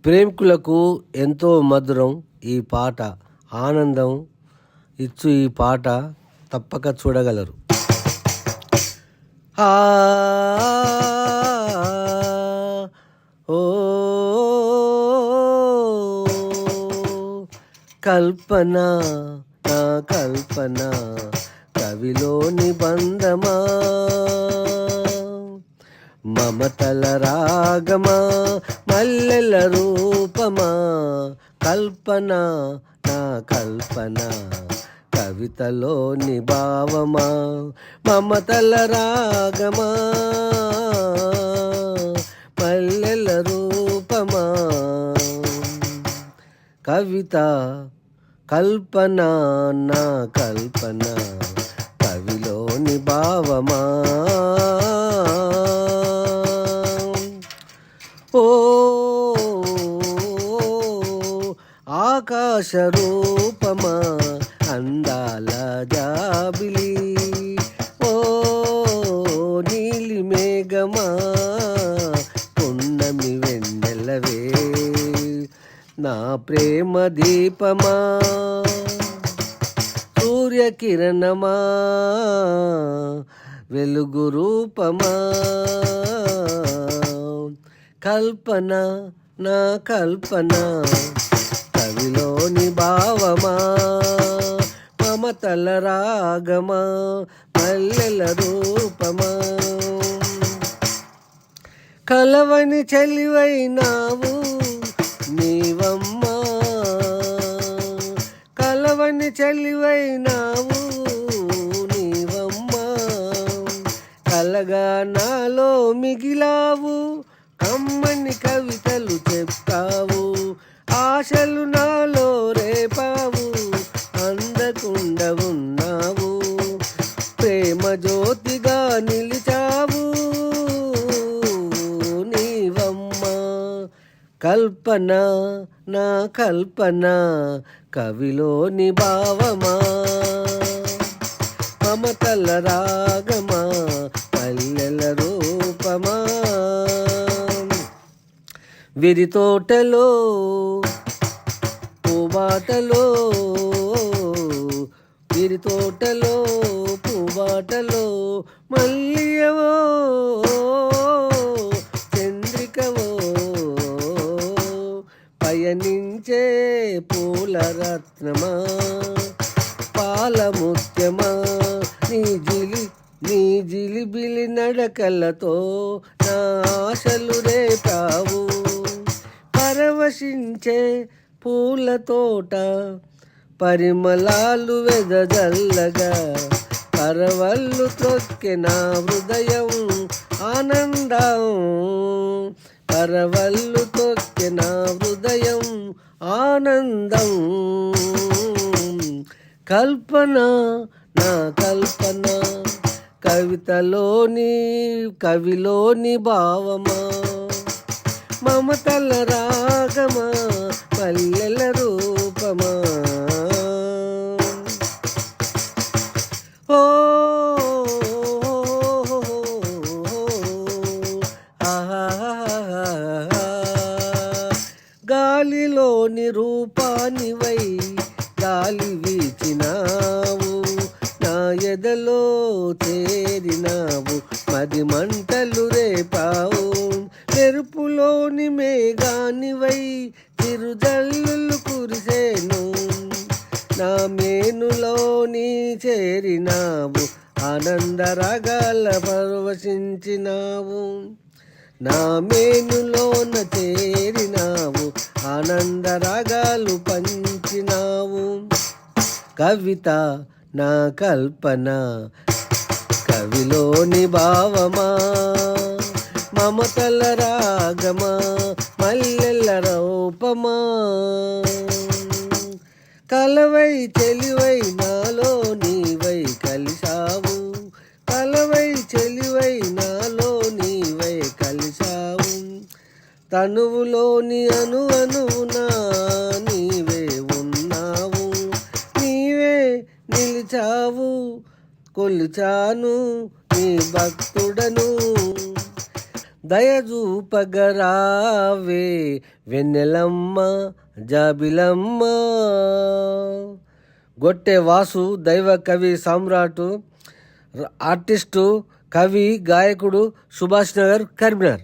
ప్రేమికులకు ఎంతో మధురం ఈ పాట. ఆనందం ఇచ్చు ఈ పాట తప్పక చూడగలరు. ఆ ఓ కల్పన నా కల్పన కవిలోని బంధమా, మమతల రాగమా, మల్లెల రూపమా, కల్పన నా కల్పన కవితలోని భావమా, మమతల రాగమా, మల్లెల రూపమా, కవిత కల్పన నా కల్పన కవిలోని భావమా. ఓ ఆకాశ రూపమా, అందాల జాబిలి, ఓ నీలి మేఘమా, పున్నమి వెన్నెలవే, నా ప్రేమ దీపమా, సూర్యకిరణమా, వెలుగు రూపమా, కల్పన నా కల్పన కవిలోని భావమా, మమతల రాగమా, మల్లెల రూపమా, కలవని చెలివైనావు నీవమ్మా, కలవని చెలివైనావు నీవమ్మా, కలగా నాలో మిగిలావు, కమ్మని కవితలు చెప్తావు, ఆశలు నాలో రేపావు, అందకుండా ఉన్నావు, ప్రేమ జ్యోతిగా నిలిచావు నీవమ్మా, కల్పన నా కల్పన కవిలోని భావమా, మమతల రాగమా, మల్లెల రూపమా, విరి తోటలో పూబాటలో, విరి తోటలో పూబాటలో, మల్లియవో చంద్రికవో, పయనించే పూల రత్నమా, పాలముత్యమా, నీ జిలిబిలి నడకలతో నా ఆశలు రేపావు, పరవశించే పూల తోట పరిమళాలు వెదజల్లగా, పరవళ్ళు త్రొక్కె నా హృదయం ఆనందం, పరవళ్ళు త్రొక్కె నా హృదయం ఆనందం, కల్పన నా కల్పన కవిలోని భావమా, మమతల రాగమా, మల్లెల రూపమా, ఓ గాలిలోని రూపానివై గాలి వీచినావు, నా ఎదలో చేరినావు, మది మంటలు రేపావు, మెరుపులోని మేఘానివై చిరుజల్లులు కురిసేను, నా మేనులోని చేరినావు, ఆనందరాగాల పరవశించినావు, నా మేనులోన చేరినావు, ఆనందరాగాలు పంచినావు, కవిత నా కల్పన కవిలోని భావమా, మమతల రాగమా, మల్లెల రూపమా, కలవై చెలివై నాలో నీవై కలిసావు, కలవై చెలివై నాలో నీవై కలిసావు, తనువులోని అణువునా నీవే ఉన్నావు, నీవే నిలిచావు, కొలిచాను నీ భక్తుడను, దయజూపగరావే వెన్నెలమ్మ జాబిలమ్మ. గొట్టె వాసు దైవ కవి సామ్రాటు, ఆర్టిస్టు, కవి, గాయకుడు, సుభాష్ నగర్, కరీంనగర్.